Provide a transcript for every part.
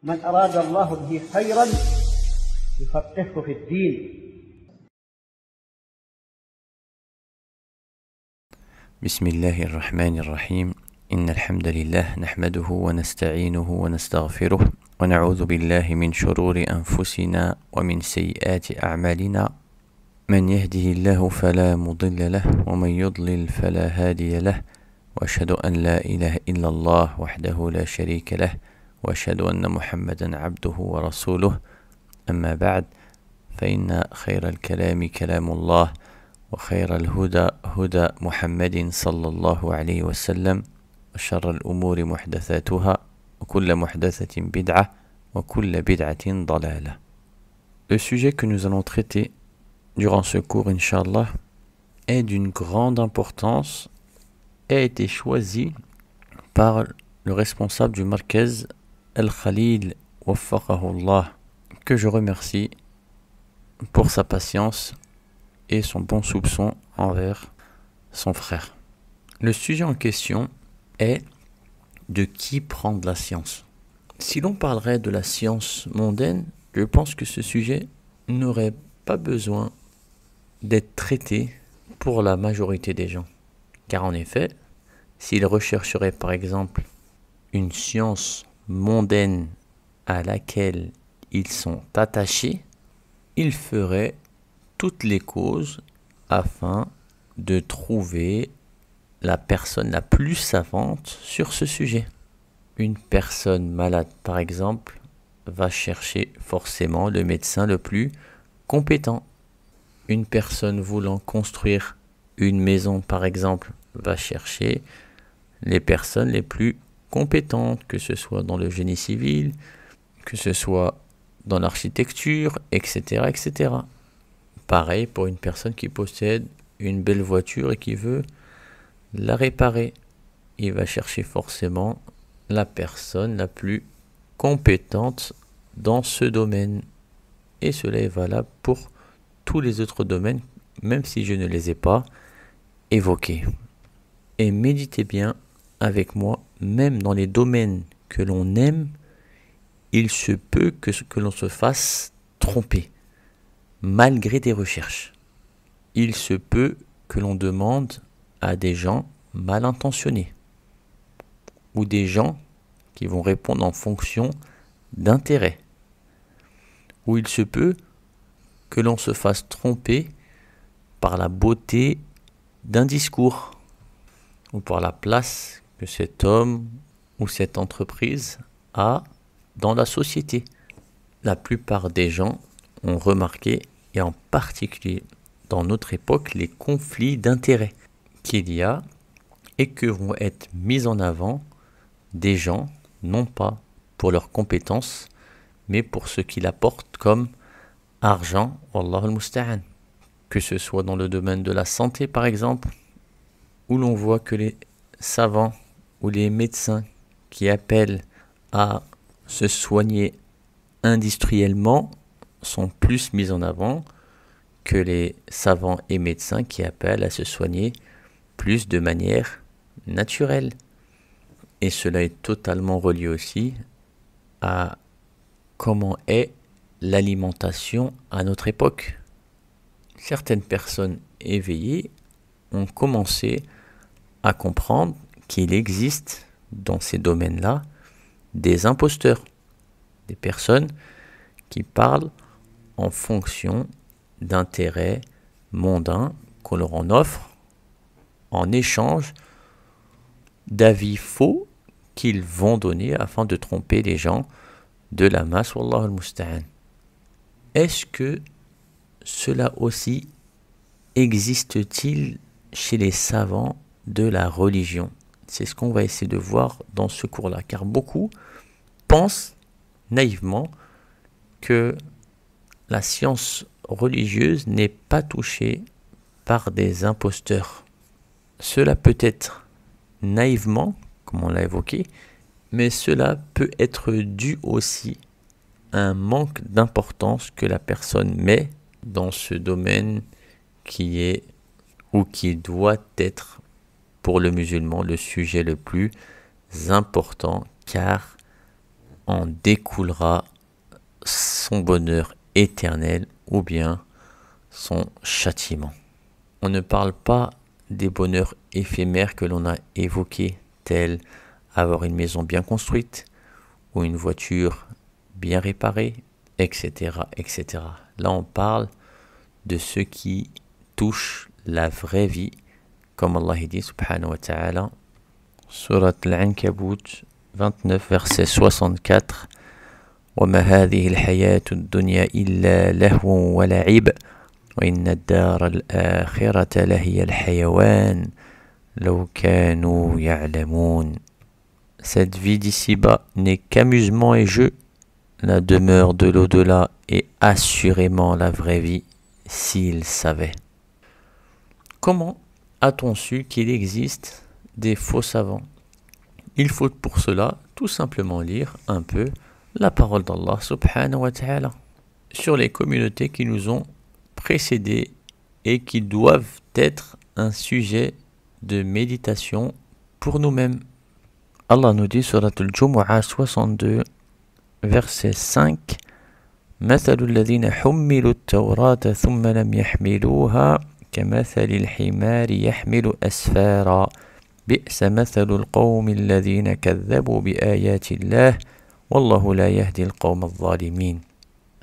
من أراد الله به خيرا يفقهه في الدين. بسم الله الرحمن الرحيم. إن الحمد لله نحمده ونستعينه ونستغفره ونعوذ بالله من شرور أنفسنا ومن سيئات أعمالنا. من يهده الله فلا مضل له ومن يضلل فلا هادي له، وأشهد أن لا إله إلا الله وحده لا شريك له، وأشهد أن محمدا عبده ورسوله. أما بعد، فإن خير الكلام كلام الله، وخير الهدى هدى محمد صلى الله عليه وسلم، وشر الأمور محدثاتها، وكل محدثة بدعة، وكل بدعة ضلالة. Le sujet que nous allons traiter durant ce cours, Inch'Allah, est d'une grande importance et a été choisi par le responsable du Markaz Al-Khalil Waffaqahullah, que je remercie pour sa patience et son bon soupçon envers son frère. Le sujet en question est de qui prendre la science. Si l'on parlerait de la science mondaine, je pense que ce sujet n'aurait pas besoin d'être traité pour la majorité des gens. Car en effet, s'ils rechercheraient par exemple une science mondaine à laquelle ils sont attachés, ils feraient toutes les causes afin de trouver la personne la plus savante sur ce sujet. Une personne malade, par exemple, va chercher forcément le médecin le plus compétent. Une personne voulant construire une maison, par exemple, va chercher les personnes les plus compétentes, que ce soit dans le génie civil, que ce soit dans l'architecture, etc., etc. Pareil pour une personne qui possède une belle voiture et qui veut la réparer. Il va chercher forcément la personne la plus compétente dans ce domaine. Et cela est valable pour tous les autres domaines, même si je ne les ai pas évoqués. Et méditez bien avec moi, même dans les domaines que l'on aime, il se peut que l'on se fasse tromper, malgré des recherches. Il se peut que l'on demande à des gens mal intentionnés, ou des gens qui vont répondre en fonction d'intérêt, ou il se peut que l'on se fasse tromper par la beauté d'un discours, ou par la place que cet homme ou cette entreprise a dans la société. La plupart des gens ont remarqué, et en particulier dans notre époque, les conflits d'intérêts qu'il y a et que vont être mis en avant des gens, non pas pour leurs compétences, mais pour ce qu'ils apportent comme argent, Wallahu al-Musta'an. Que ce soit dans le domaine de la santé, par exemple, où l'on voit que les savants ou les médecins qui appellent à se soigner industriellement sont plus mis en avant que les savants et médecins qui appellent à se soigner plus de manière naturelle. Et cela est totalement relié aussi à comment est l'alimentation à notre époque. Certaines personnes éveillées ont commencé à comprendre qu'il existe dans ces domaines-là des imposteurs, des personnes qui parlent en fonction d'intérêts mondains qu'on leur en offre en échange d'avis faux qu'ils vont donner afin de tromper les gens de la masse. Wallahu al-Musta'an. Est-ce que cela aussi existe-t-il chez les savants de la religion? C'est ce qu'on va essayer de voir dans ce cours-là, car beaucoup pensent naïvement que la science religieuse n'est pas touchée par des imposteurs. Cela peut être naïvement, comme on l'a évoqué, mais cela peut être dû aussi à un manque d'importance que la personne met dans ce domaine qui est ou qui doit être pour le musulman le sujet le plus important, car en découlera son bonheur éternel ou bien son châtiment. On ne parle pas des bonheurs éphémères que l'on a évoqués, tels avoir une maison bien construite ou une voiture bien réparée, etc., etc. Là, on parle de ce qui touche la vraie vie, comme Allah dit subhanahu wa ta'ala, Surat Al-Ankabut 29, verset 64, وَمَا هَذِهِ الْحَيَاةُ الدُّنْيَا إِلَّا لَهْوٌ وَلَعِبٌ وَإِنَّ الدَّارَ الْآخِرَةَ لَهِيَ الْحَيَوَانُ لَوْ كَانُوا يَعْلَمُونَ. Cette vie d'ici-bas n'est qu'amusement et jeu. La demeure de l'au-delà est assurément la vraie vie, s'ils savaient. Comment a-t-on su qu'il existe des faux savants? Il faut pour cela tout simplement lire un peu la parole d'Allah subhanahu wa ta'ala sur les communautés qui nous ont précédés et qui doivent être un sujet de méditation pour nous-mêmes. Allah nous dit sur Al-Jumu'ah 62, verset 5, مثل الذين حملوا التوراة ثم لم يحملوها كمثل الحمار يحمل أسفارا بئس مثل القوم الذين كذبوا بآيات الله والله لا يهدي القوم الظالمين.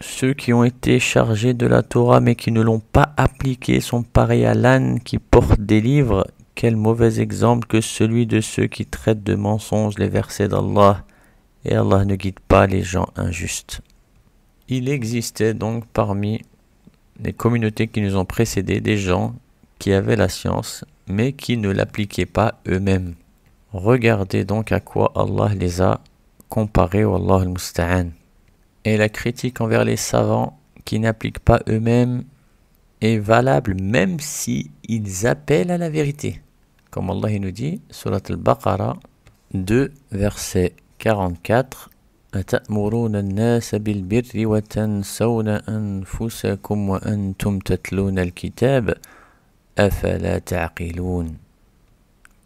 Ceux qui ont été chargés de la Torah mais qui ne l'ont pas appliquée sont pareils à l'âne qui porte des livres. Quel mauvais exemple que celui de ceux qui traitent de mensonges les versets d'Allah, et Allah ne guide pas les gens injustes. Il existait donc parmi les communautés qui nous ont précédés des gens qui avaient la science mais qui ne l'appliquaient pas eux-mêmes. Regardez donc à quoi Allah les a comparés, wallahu al-musta'an. Et la critique envers les savants qui n'appliquent pas eux-mêmes est valable même si ils appellent à la vérité. Comme Allah nous dit, Surat Al-Baqarah 2, verset 44, أَتَأْمُرُونَ النَّاسَ بِالْبِرِّ وَتَنْسَوْنَ أَنفُسَكُمْ وَأَنْتُمْ تَتْلُونَ الْكِتَابَ أَفَلَا تَعْقِلُونَ.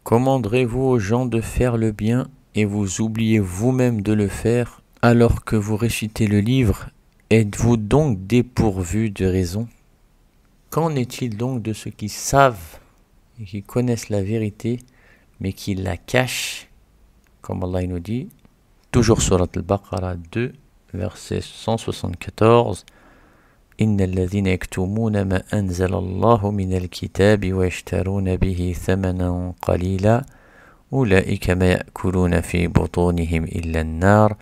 Commanderez-vous aux gens de faire le bien et vous oubliez vous-même de le faire alors que vous récitez le livre? Êtes-vous donc dépourvu de raison? Qu'en est-il donc de ceux qui savent et qui connaissent la vérité mais qui la cachent? Comme Allah nous dit, toujours sur Al-Baqarah 2, verset 174, إن الذين يكتمون ما أنزل الله من الكتاب ويشترون به ثمنا قليلا أولئك ما يأكلون في بطونهم إلا النار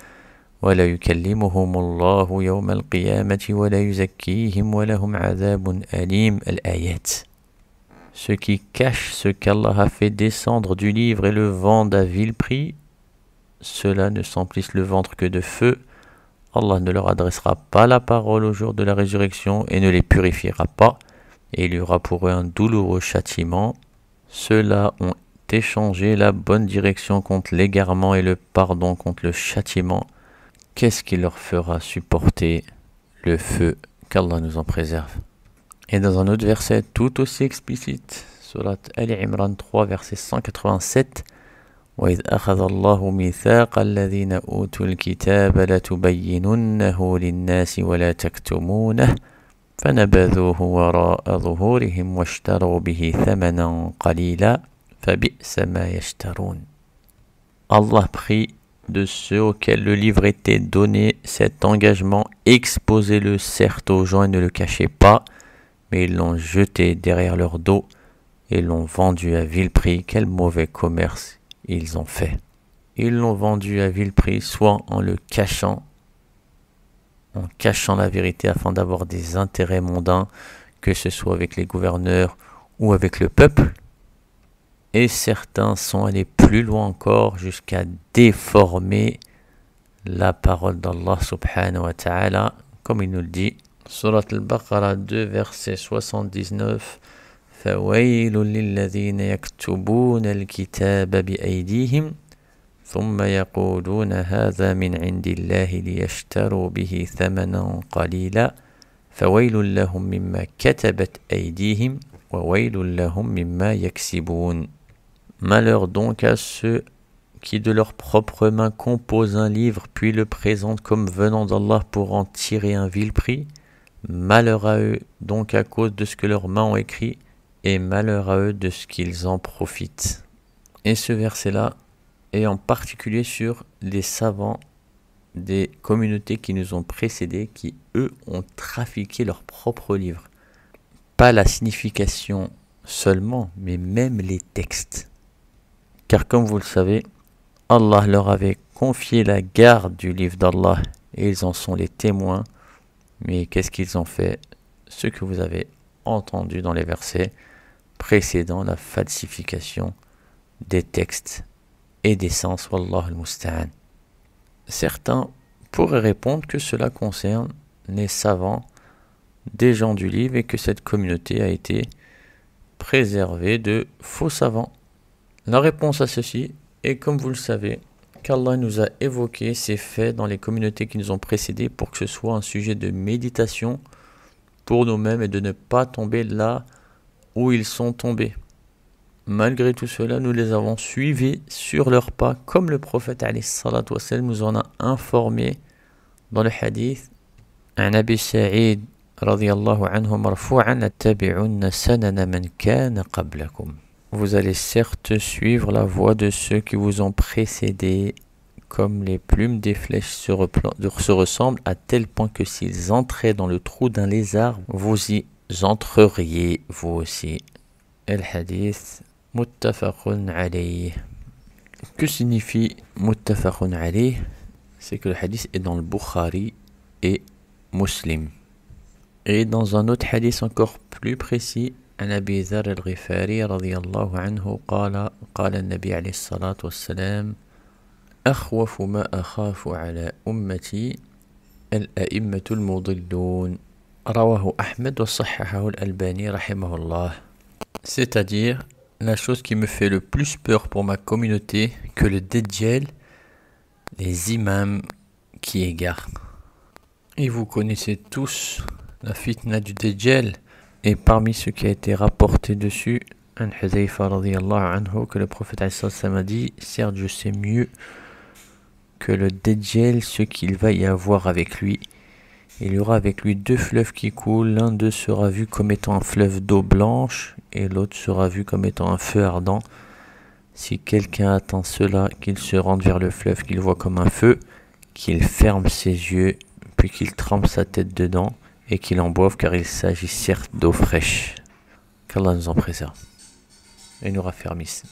ولا يكلمهم الله يوم القيامة ولا يزكيهم ولهم عذاب أليم. الآيات. Ceux qui cachent ce qu'Allah a fait descendre du livre et le vendent à vil prix, ceux-là ne s'emplissent le ventre que de feu. Allah ne leur adressera pas la parole au jour de la résurrection et ne les purifiera pas, et il y aura pour eux un douloureux châtiment. Ceux-là ont échangé la bonne direction contre l'égarement et le pardon contre le châtiment. Qu'est-ce qui leur fera supporter le feu? Qu'Allah nous en préserve. Et dans un autre verset tout aussi explicite, Surat Ali Imran 3, verset 187, وَإِذْ أَخَذَ اللَّهُ مِيثَاقَ الَّذِينَ أُوتُوا الْكِتَابَ لَتُبَيِّنُنَّهُ لِلنَّاسِ وَلَا تَكْتُمُونَهُ فَنَبَذُوهُ وَرَاءَ ظُهُورِهِمْ وَاشْتَرَوْا بِهِ ثَمَنًا قَلِيلًا فَبِئْسَ مَا يَشْتَرُونَ. Allah prit de ceux auxquels le livre était donné cet engagement, exposez-le certes aux gens et ne le cachez pas, mais ils l'ont jeté derrière leur dos et l'ont vendu à vil prix. Quel mauvais commerce ils ont fait. Ils l'ont vendu à vil prix, soit en le cachant, en cachant la vérité afin d'avoir des intérêts mondains, que ce soit avec les gouverneurs ou avec le peuple. Et certains sont allés plus loin encore jusqu'à déformer la parole d'Allah subhanahu wa ta'ala, comme il nous le dit. Surat Al-Baqarah 2, verset 79, فَوَيْلٌ لِلَّذِينَ يَكْتُبُونَ الْكِتَابَ بِأَيْدِيهِمْ ثُمَّ يَقُولُونَ هَذَا مِنْ عِنْدِ اللَّهِ لِيَشْتَرُوا بِهِ ثَمَنًا قَلِيلًا فَوَيْلٌ لَهُمْ مِمَّا كَتَبَتْ أَيْدِيهِمْ وَوَيْلٌ لَهُمْ مِمَّا يَكْسِبُونَ. Malheur donc à ceux qui de leurs propres mains composent un livre puis le présentent comme venant d'Allah pour en tirer un vil prix, malheur à eux donc à cause de ce que leurs mains ont écrit, et malheur à eux de ce qu'ils en profitent. Et ce verset-là est en particulier sur les savants des communautés qui nous ont précédés, qui eux ont trafiqué leurs propres livres. Pas la signification seulement, mais même les textes. Car comme vous le savez, Allah leur avait confié la garde du livre d'Allah et ils en sont les témoins. Mais qu'est-ce qu'ils ont fait? Ce que vous avez entendu dans les versets précédents, la falsification des textes et des sens. Wallahu al-musta'an. Certains pourraient répondre que cela concerne les savants des gens du livre et que cette communauté a été préservée de faux savants. La réponse à ceci est, comme vous le savez, qu'Allah nous a évoqué ces faits dans les communautés qui nous ont précédés pour que ce soit un sujet de méditation pour nous-mêmes et de ne pas tomber là où ils sont tombés. Malgré tout cela, nous les avons suivis sur leurs pas, comme le prophète alayhi salatu wassalam nous en a informé dans le hadith عن أبي سعيد رضي الله عنه مرفوعا لتتبعن سنن من كان قبلكم. Vous allez certes suivre la voie de ceux qui vous ont précédés, comme les plumes des flèches se ressemblent, à tel point que s'ils entraient dans le trou d'un lézard, vous y entreriez vous aussi. El hadith muttafaqun alayh. Que signifie muttafaqun alayh? C'est que le hadith est dans le Bukhari et Muslim. Et dans un autre hadith encore plus précis, عن أبي ذر الغفاري رضي الله عنه قال النبي عليه الصلاة والسلام أخوف ما أخاف على أمتي الأئمة المضلون رواه أحمد وصححه الألباني رحمه الله. C'est-à-dire, la chose qui me fait le plus peur pour ma communauté que le Dajjal, les imams qui égarent. Et vous connaissez tous la fitna du Dajjal. Et parmi ce qui a été rapporté dessus, un Hudayfa radiyallahu anhu, que le prophète a dit, certes je sais mieux que le Dajjal ce qu'il va y avoir avec lui. Il y aura avec lui deux fleuves qui coulent, l'un d'eux sera vu comme étant un fleuve d'eau blanche et l'autre sera vu comme étant un feu ardent. Si quelqu'un attend cela, qu'il se rende vers le fleuve qu'il voit comme un feu, qu'il ferme ses yeux, puis qu'il trempe sa tête dedans, et qu'il en boive, car il s'agit certes d'eau fraîche. Qu'Allah nous en préserve et nous raffermisse.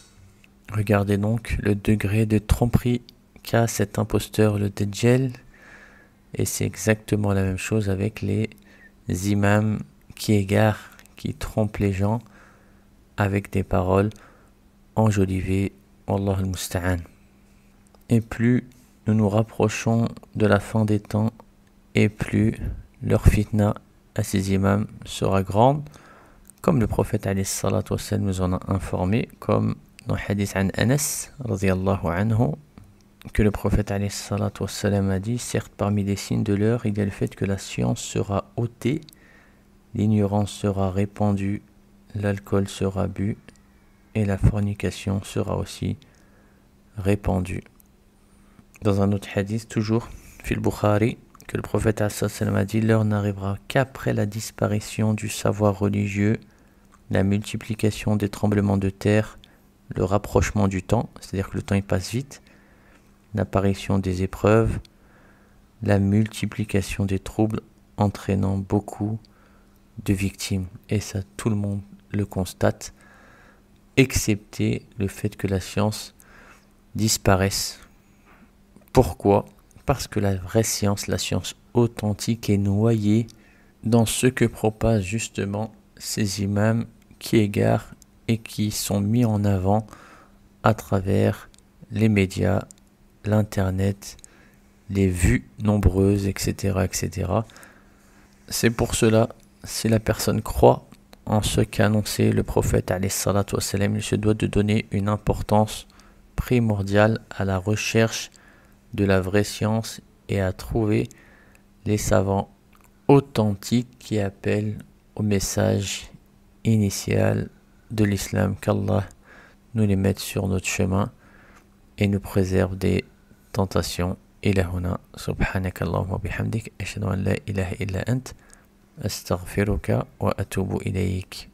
Regardez donc le degré de tromperie qu'a cet imposteur, le Dajjal, et c'est exactement la même chose avec les imams qui égarent, qui trompent les gens avec des paroles enjolivées. Wallahu al-musta'an. Et plus nous nous rapprochons de la fin des temps, et plus leur fitna à ces imams sera grande, comme le prophète alayhi salatu wassalam nous en a informé, comme dans le hadith an Anas radiyallahu anhu, que le prophète alayhi salatu wassalam a dit, certes parmi les signes de l'heure, il y a le fait que la science sera ôtée, l'ignorance sera répandue, l'alcool sera bu et la fornication sera aussi répandue. Dans un autre hadith, toujours fil Bukhari, que le prophète a dit, l'heure n'arrivera qu'après la disparition du savoir religieux, la multiplication des tremblements de terre, le rapprochement du temps, c'est-à-dire que le temps il passe vite, l'apparition des épreuves, la multiplication des troubles entraînant beaucoup de victimes. Et ça, tout le monde le constate, excepté le fait que la science disparaisse. Pourquoi ? Parce que la vraie science, la science authentique, est noyée dans ce que propagent justement ces imams qui égarent et qui sont mis en avant à travers les médias, l'internet, les vues nombreuses, etc., etc. C'est pour cela, si la personne croit en ce qu'a annoncé le prophète alayhi salatu wassalam, il se doit de donner une importance primordiale à la recherche de la vraie science et à trouver les savants authentiques qui appellent au message initial de l'islam. Qu'Allah nous les mette sur notre chemin et nous préserve des tentations. إلى هنا سبحانك اللهم وبحمدك أشهد أن لا إله إلا أنت أستغفرك وأتوب إليك.